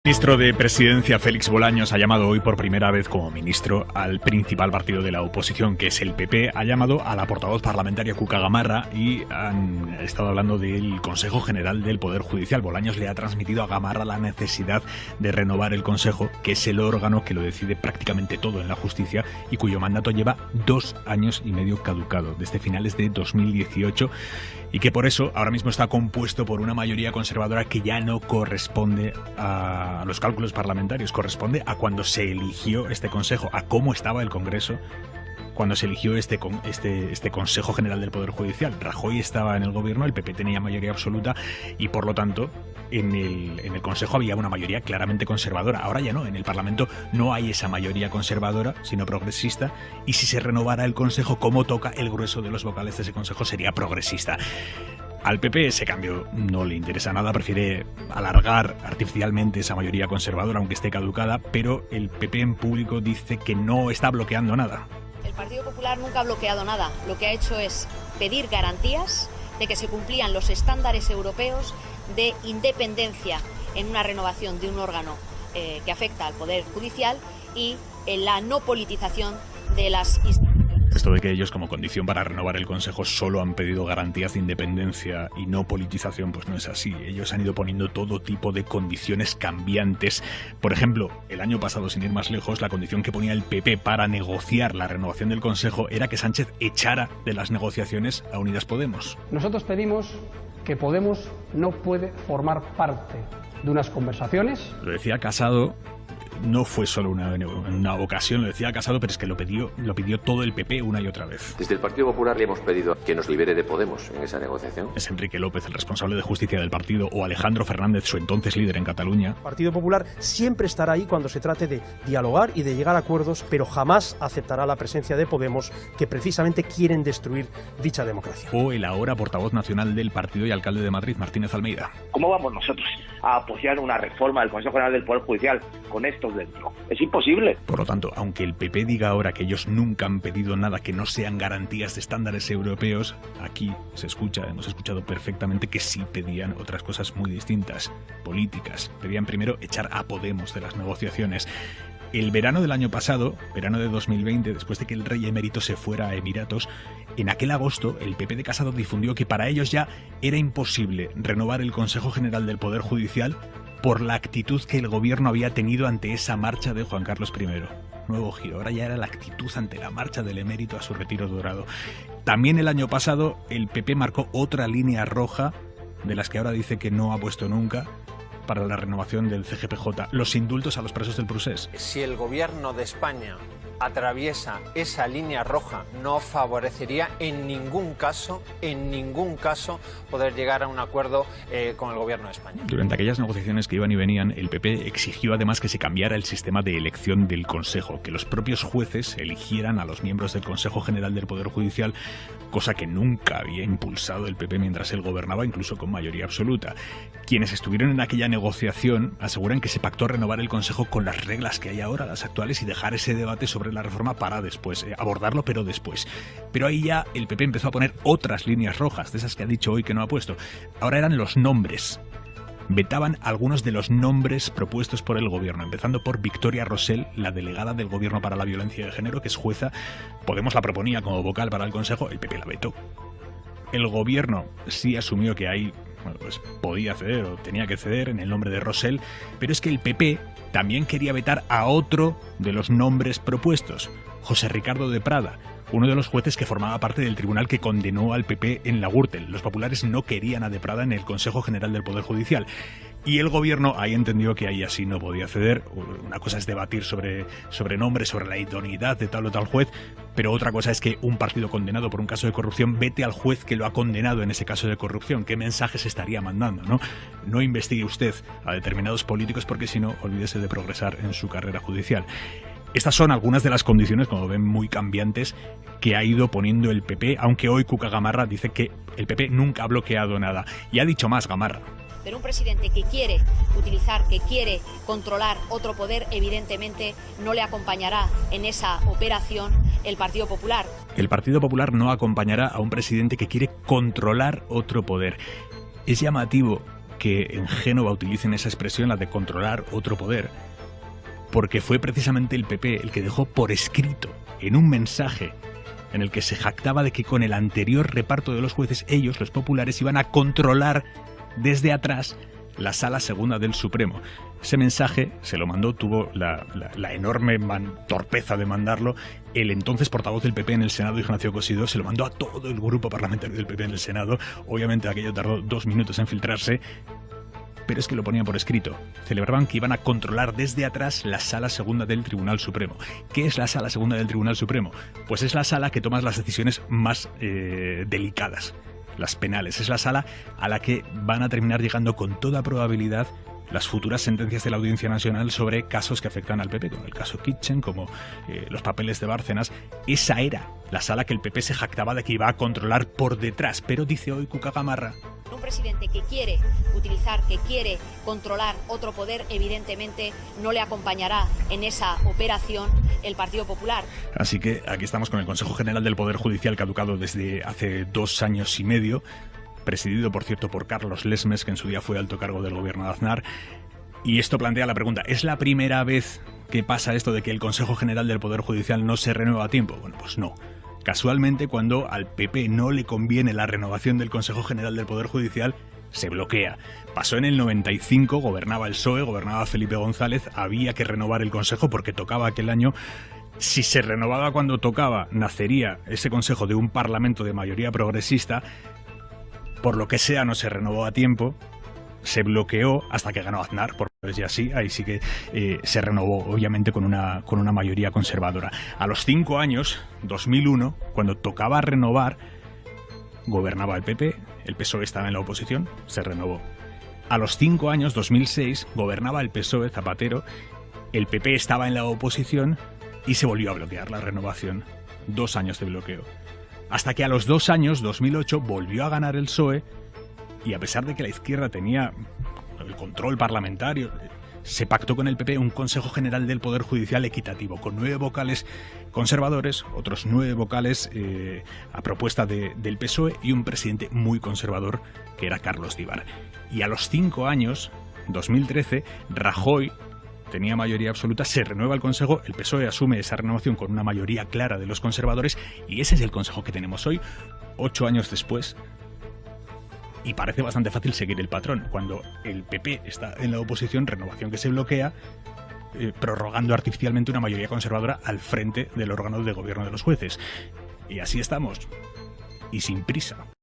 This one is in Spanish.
El ministro de Presidencia, Félix Bolaños, ha llamado hoy por primera vez como ministro al principal partido de la oposición, que es el PP. Ha llamado a la portavoz parlamentaria Cuca Gamarra y han estado hablando del Consejo General del Poder Judicial. Bolaños le ha transmitido a Gamarra la necesidad de renovar el Consejo, que es el órgano que lo decide prácticamente todo en la justicia y cuyo mandato lleva 2 años y medio caducado, desde finales de 2018, y que por eso ahora mismo está compuesto por una mayoría conservadora que ya no corresponde a los cálculos parlamentarios, corresponde a cuando se eligió este Consejo, a cómo estaba el Congreso cuando se eligió este Consejo General del Poder Judicial. Rajoy estaba en el gobierno, el PP tenía mayoría absoluta y por lo tanto en el Consejo había una mayoría claramente conservadora. Ahora ya no, en el Parlamento no hay esa mayoría conservadora, sino progresista, y si se renovara el Consejo, como toca, el grueso de los vocales de ese Consejo sería progresista. Al PP ese cambio no le interesa nada, prefiere alargar artificialmente esa mayoría conservadora, aunque esté caducada, pero el PP en público dice que no está bloqueando nada. El Partido Popular nunca ha bloqueado nada. Lo que ha hecho es pedir garantías de que se cumplían los estándares europeos de independencia en una renovación de un órgano que afecta al Poder Judicial y en la no politización de las instituciones. Esto de que ellos, como condición para renovar el Consejo, solo han pedido garantías de independencia y no politización, pues no es así. Ellos han ido poniendo todo tipo de condiciones cambiantes. Por ejemplo, el año pasado, sin ir más lejos, la condición que ponía el PP para negociar la renovación del Consejo era que Sánchez echara de las negociaciones a Unidas Podemos. Nosotros pedimos que Podemos no puede formar parte de unas conversaciones. Lo decía Casado. No fue solo una ocasión, lo decía Casado, pero es que lo pidió todo el PP una y otra vez. Desde el Partido Popular le hemos pedido que nos libere de Podemos en esa negociación. Es Enrique López, el responsable de justicia del partido, o Alejandro Fernández, su entonces líder en Cataluña. El Partido Popular siempre estará ahí cuando se trate de dialogar y de llegar a acuerdos, pero jamás aceptará la presencia de Podemos, que precisamente quieren destruir dicha democracia. O el ahora portavoz nacional del partido y alcalde de Madrid, Martínez Almeida. ¿Cómo vamos nosotros a apoyar una reforma del Consejo General del Poder Judicial con estos dentro? Es imposible. Por lo tanto, aunque el PP diga ahora que ellos nunca han pedido nada que no sean garantías de estándares europeos, aquí hemos escuchado perfectamente que sí pedían otras cosas muy distintas, políticas. Pedían primero echar a Podemos de las negociaciones. El verano del año pasado, verano de 2020, después de que el rey emérito se fuera a Emiratos, en aquel agosto el PP de Casado difundió que para ellos ya era imposible renovar el Consejo General del Poder Judicial por la actitud que el gobierno había tenido ante esa marcha de Juan Carlos I. Nuevo giro, ahora ya era la actitud ante la marcha del emérito a su retiro dorado. También el año pasado el PP marcó otra línea roja, de las que ahora dice que no ha puesto nunca, para la renovación del CGPJ, los indultos a los presos del Procés. Si el gobierno de España atraviesa esa línea roja, no favorecería en ningún caso poder llegar a un acuerdo con el gobierno de España. Durante aquellas negociaciones que iban y venían, el PP exigió además que se cambiara el sistema de elección del Consejo, que los propios jueces eligieran a los miembros del Consejo General del Poder Judicial, cosa que nunca había impulsado el PP mientras él gobernaba, incluso con mayoría absoluta. Quienes estuvieron en aquella negociación aseguran que se pactó renovar el Consejo con las reglas que hay ahora, las actuales, y dejar ese debate sobre la reforma para después, abordarlo pero después. Pero ahí ya el PP empezó a poner otras líneas rojas, de esas que ha dicho hoy que no ha puesto. Ahora eran los nombres. Vetaban algunos de los nombres propuestos por el gobierno, empezando por Victoria Rosell, la delegada del gobierno para la violencia de género, que es jueza. Podemos la proponía como vocal para el Consejo, el PP la vetó. El gobierno sí asumió que ahí pues podía ceder o tenía que ceder en el nombre de Rosell, pero es que el PP también quería vetar a otro de los nombres propuestos, José Ricardo de Prada, uno de los jueces que formaba parte del tribunal que condenó al PP en la Gürtel. Los populares no querían a de Prada en el Consejo General del Poder Judicial. Y el gobierno ahí entendió que ahí así no podía ceder. Una cosa es debatir sobre nombres, sobre la idoneidad de tal o tal juez, pero otra cosa es que un partido condenado por un caso de corrupción vete al juez que lo ha condenado en ese caso de corrupción. ¿Qué mensajes estaría mandando, no? No investigue usted a determinados políticos porque si no, olvídese de progresar en su carrera judicial. Estas son algunas de las condiciones, como ven, muy cambiantes que ha ido poniendo el PP, aunque hoy Cuca Gamarra dice que el PP nunca ha bloqueado nada. Y ha dicho más Gamarra. Pero un presidente que quiere controlar otro poder, evidentemente no le acompañará en esa operación el Partido Popular. El Partido Popular no acompañará a un presidente que quiere controlar otro poder. Es llamativo que en Génova utilicen esa expresión, la de controlar otro poder, porque fue precisamente el PP el que dejó por escrito, en un mensaje en el que se jactaba de que con el anterior reparto de los jueces, ellos, los populares, iban a controlar desde atrás la Sala Segunda del Supremo. Ese mensaje se lo mandó, tuvo la enorme torpeza de mandarlo el entonces portavoz del PP en el Senado, Ignacio Cosidó, se lo mandó a todo el grupo parlamentario del PP en el Senado. Obviamente aquello tardó 2 minutos en filtrarse, pero es que lo ponían por escrito. Celebraban que iban a controlar desde atrás la Sala Segunda del Tribunal Supremo. ¿Qué es la Sala Segunda del Tribunal Supremo? Pues es la sala que toma las decisiones más delicadas, las penales. Es la sala a la que van a terminar llegando con toda probabilidad las futuras sentencias de la Audiencia Nacional sobre casos que afectan al PP, como el caso Kitchen, como los papeles de Bárcenas. Esa era la sala que el PP se jactaba de que iba a controlar por detrás, pero dice hoy Cuca Gamarra: un presidente que quiere utilizar, que quiere controlar otro poder, evidentemente no le acompañará en esa operación el Partido Popular. Así que aquí estamos con el Consejo General del Poder Judicial, caducado desde hace 2 años y medio, presidido, por cierto, por Carlos Lesmes, que en su día fue alto cargo del gobierno de Aznar. Y esto plantea la pregunta: ¿es la primera vez que pasa esto de que el Consejo General del Poder Judicial no se renueva a tiempo? Bueno, pues no. Casualmente, cuando al PP no le conviene la renovación del Consejo General del Poder Judicial, se bloquea. Pasó en el 95, gobernaba el PSOE, gobernaba Felipe González, había que renovar el Consejo porque tocaba aquel año. Si se renovaba cuando tocaba, nacería ese Consejo de un Parlamento de mayoría progresista. Por lo que sea, no se renovó a tiempo, se bloqueó hasta que ganó Aznar, por pues ya sí, ahí sí que se renovó, obviamente con una mayoría conservadora. A los 5 años, 2001, cuando tocaba renovar, gobernaba el PP, el PSOE estaba en la oposición, se renovó. A los 5 años, 2006, gobernaba el PSOE, Zapatero, el PP estaba en la oposición y se volvió a bloquear la renovación. 2 años de bloqueo. Hasta que a los 2 años, 2008, volvió a ganar el PSOE y, a pesar de que la izquierda tenía el control parlamentario, se pactó con el PP un Consejo General del Poder Judicial equitativo, con 9 vocales conservadores, otros 9 vocales a propuesta del PSOE y un presidente muy conservador que era Carlos Díbar. Y a los 5 años, 2013, Rajoy tenía mayoría absoluta, se renueva el Consejo, el PSOE asume esa renovación con una mayoría clara de los conservadores y ese es el Consejo que tenemos hoy, 8 años después. Y parece bastante fácil seguir el patrón. Cuando el PP está en la oposición, renovación que se bloquea, prorrogando artificialmente una mayoría conservadora al frente del órgano de gobierno de los jueces. Y así estamos. Y sin prisa.